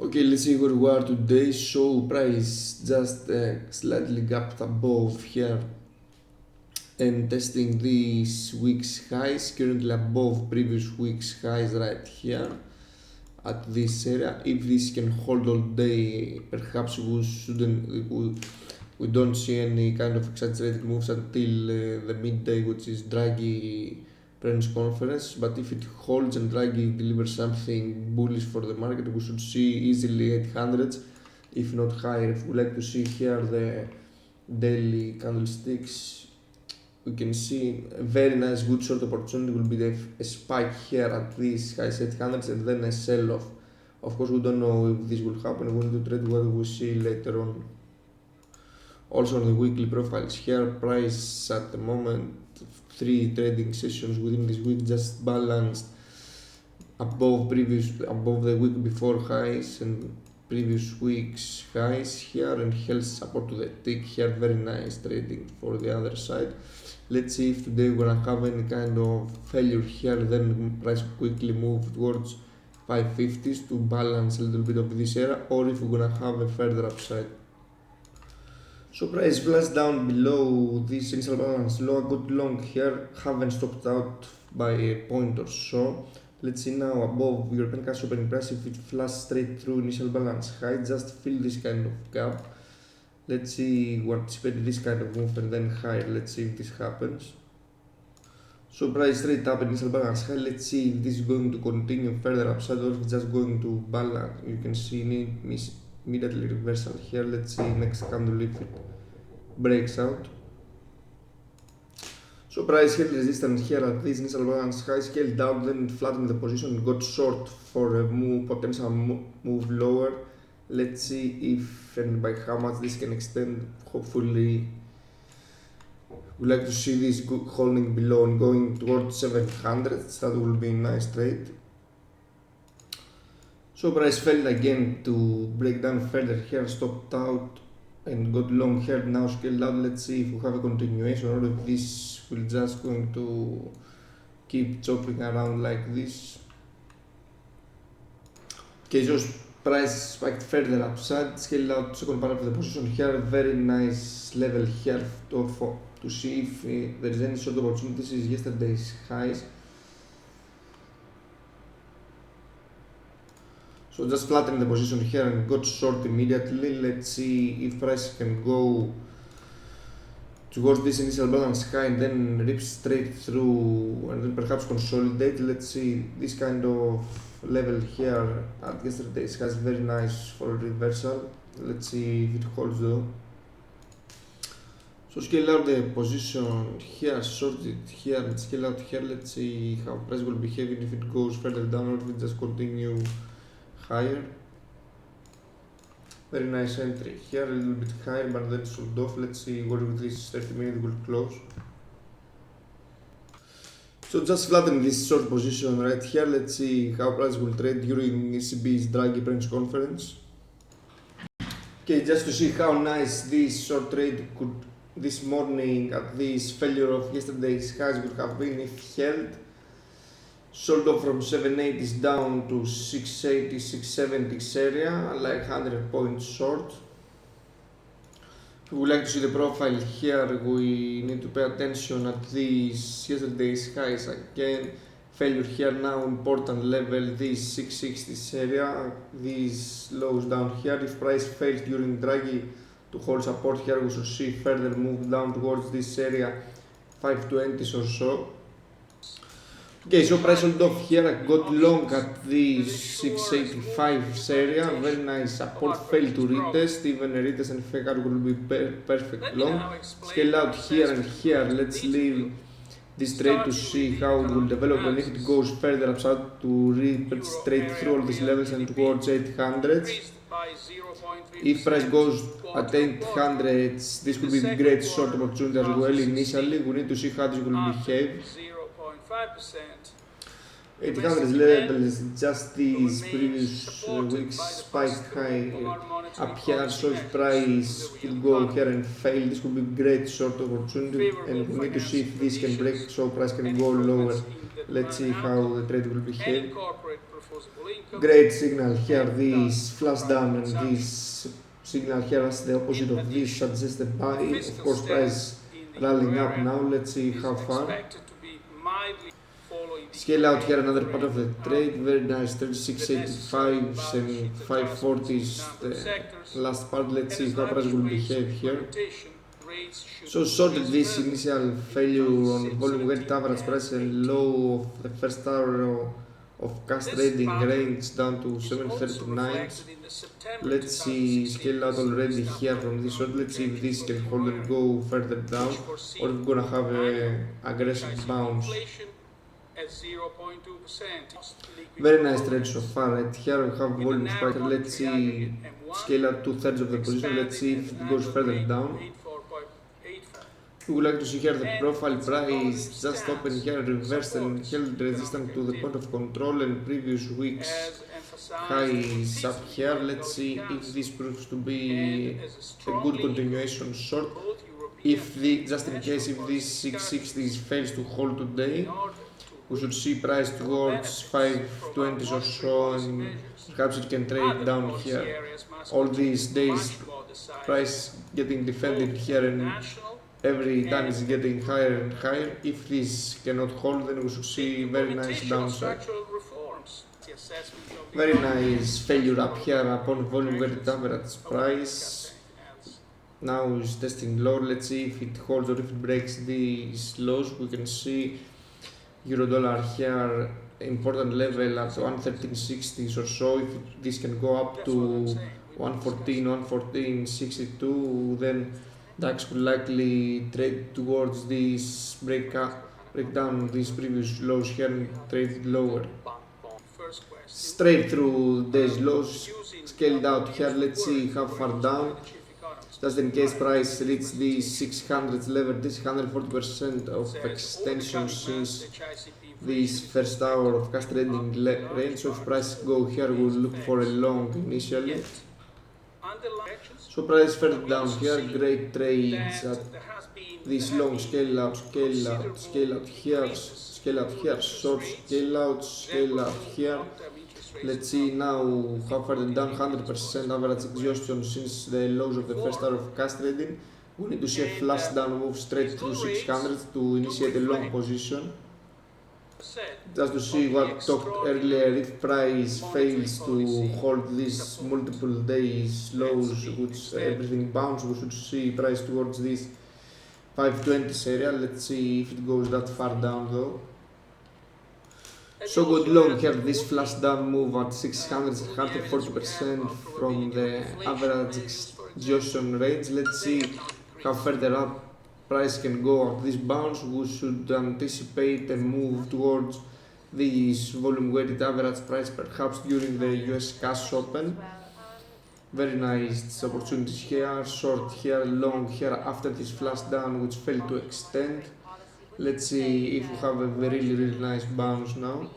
Okay, let's see where we are today. So price just slightly gapped above here and testing this week's highs, currently above previous week's highs right here at this area. If this can hold all day, perhaps we don't see any kind of exaggerated moves until the midday, which is DRAGHI press conference. But if it holds and DRAGHI delivers something bullish for the market, we should see easily 800s, if not higher. If we like to see here the daily candlesticks, we can see a very nice good short opportunity will be a spike here at these high 800s and then a sell off. Of course, we don't know if this will happen. We need to trade what we see later on. Also on the weekly profiles here, price at the moment, 3 trading sessions within this week just balanced above the week before highs and previous week's highs here, and held support to the tick here. Very nice trading for the other side. Let's see if today we're gonna have any kind of failure here, then price quickly move towards 550s to balance a little bit of this area, or if we're gonna have a further upside. So price flashed down below this initial balance low, a good long here, haven't stopped out by a point or so. Let's see now above European cash opening price if it flashes straight through initial balance high, just fill this kind of gap. Let's see, we anticipate this kind of move and then higher. Let's see if this happens. So price straight up initial balance high. Let's see if this is going to continue further upside or if it's just going to balance. You can see immediately reversal here. Let's see next candle if it breaks out. So price held resistance here at this initial balance high, scaled down, then flattened the position, got short for a potential move lower. Let's see if and by how much this can extend. Hopefully, we like to see this holding below and going towards 700. That will be a nice trade. So price failed again to break down further here, stopped out and got long here, now scaled out. Let's see if we have a continuation or if this will just going to keep chopping around like this. Okay, so price spiked further upside, scaled out second part of the position here. Very nice level here to see if there is any sort of opportunity. This is yesterday's highs. So just flatten the position here and got short immediately. Let's see if price can go towards this initial balance high and then rip straight through and then perhaps consolidate. Let's see this kind of level here at yesterday's has very nice for a reversal. Let's see if it holds though. So scale out the position here, short it here and scale out here. Let's see how price will behave if it goes further down or if it just continue higher. Very nice entry here, a little bit higher but then sold off. Let's see where this 30-minute will close. So just flatten this short position right here. Let's see how price will trade during ECB's DRAGHI press conference. Okay, just to see how nice this short trade could this morning at this failure of yesterday's highs would have been if held. Sold off from 780s down to 680, 670s area, like 100 points short. If we would like to see the profile here, we need to pay attention at these yesterday's highs again. Failure here now, important level, this 660s area, these lows down here. If price fails during DRAGHI to hold support here, we should see further move down towards this area, 520s or so. Okay, so price sold off here, I got long at the 685 area, very nice support, failed to retest, even a retest and fake out will be perfect long. Scale out here and here, let's leave this trade to see how it will develop and if it goes further upside to rip straight through all these levels and towards 800s. If price goes at 800s, this could be a great short opportunity as well initially. We need to see how this will behave. 800 level is just these previous week's spike high up here, so if price could go here and fail, this could be great short opportunity and we need to see if this can break so price can go lower. Let's see how the trade will behave. Great signal here, this flash down, and this signal here as the opposite of this suggested buy. Of course, price rallying up now. Let's see how far. Scale out here, another part of the trade. Very nice, 36.85s and 540s. The last part. Let's see how price will behave here. So shorted this initial failure on volume weighted average price and low of the first hour of cash trading range down to 739. Let's see, scale out already here from this short. Let's see if this can hold and go further down, or if we're gonna have an aggressive bounce. Very nice trade so far. Right here we have volume spike. Let's see, scale out 2/3 of the position. Let's see if it goes further down. We would like to see here the profile price just opened here, reversed and held resistance to the point of control and previous week's highs up here. Let's see if this proves to be a good continuation short. Just in case if this 660s fails to hold today, we should see price towards 520s or so, and perhaps it can trade down here. All these days price getting defended here, and every time it's getting higher and higher. If this cannot hold, then we should see very nice downside. Very nice failure up here upon volume weighted average price. Now it's testing low. Let's see if it holds or if it breaks these lows. We can see euro dollar here, important level at 113.60s or so. If this can go up to 114.62, then DAX will likely trade towards this breakdown of these previous lows here and trade lower. Straight through these lows, scaled out here. Let's see how far down. Just in case price reach the 600 level, this 140% of extension since this first hour of cash trading range. So if price go here, we'll look for a long initially. So price further down here, great trades at this long scale out here, short scale out here. Let's see now how further down, 100% average exhaustion since the lows of the first hour of cash trading. We need to see a flash down move straight through 600 to initiate a long position. Just to see what talked earlier, if price fails to hold these multiple days lows, which everything bounce, we should see price towards this 520s area. Let's see if it goes that far down though. So good long here, this flash down move at 600, 140% from the average exhaustion range. Let's see how further up price can go at this bounce. We should anticipate a move towards this volume weighted average price perhaps during the US cash open. Very nice opportunities here, short here, long here after this flash down which failed to extend. Let's see if we have a really nice bounce now.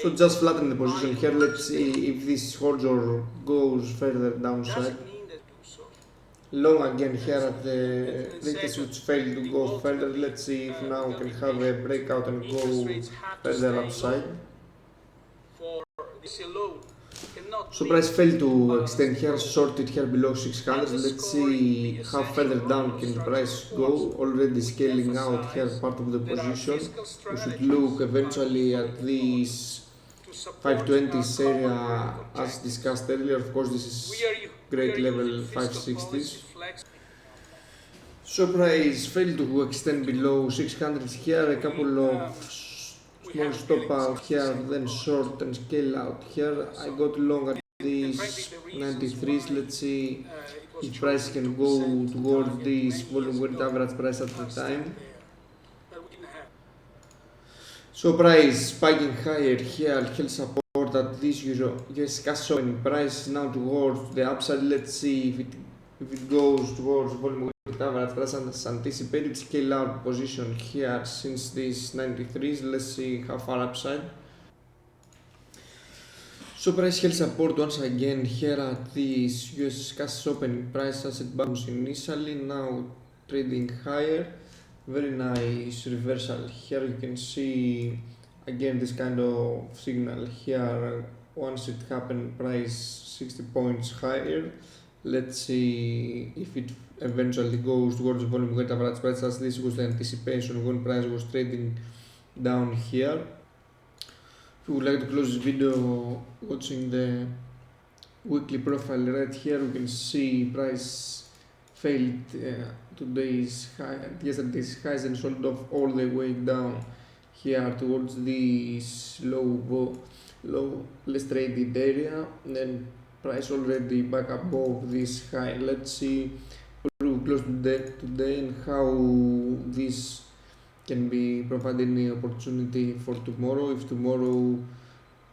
So just flatten the position here. Let's see if this holds or goes further downside. Long again here at the latest which failed to go further. Let's see if now we can have a breakout and go further upside. So price failed to extend here, shorted here below 600. Let's see how further down can the price go. Already scaling out here part of the position. We should look eventually at this 520s area as discussed earlier. Of course, this is great level 560s. So price failed to extend below 600 here. A couple of small stop out here, then short and scale out here. I got long at these 93s. Let's see if price can go towards this volume weighted average price at the time. So price spiking higher here, held support at this US cash opening price now towards the upside. Let's see if it goes towards volume weighted average price as anticipated. Scale out position here since these 93s. Let's see how far upside. So price held support once again here at this US cash opening price as it bounced initially, now trading higher. very nice reversal here. You can see again this kind of signal here. Once it happened, price 60 points higher. Let's see if it eventually goes towards the volume weighted average price, as this was the anticipation when price was trading down here. If you would like to close this video watching the weekly profile right here, you can see price failed yesterday's highs and sold off all the way down here towards this low less traded area, and then price already back above this high. Let's see where we close today and how this can be providing any opportunity for tomorrow.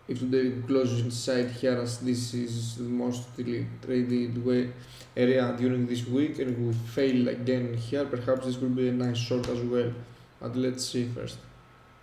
If today closes inside here, as this is the mostly traded area during this week, and we fail again here, perhaps this will be a nice short as well, but let's see first.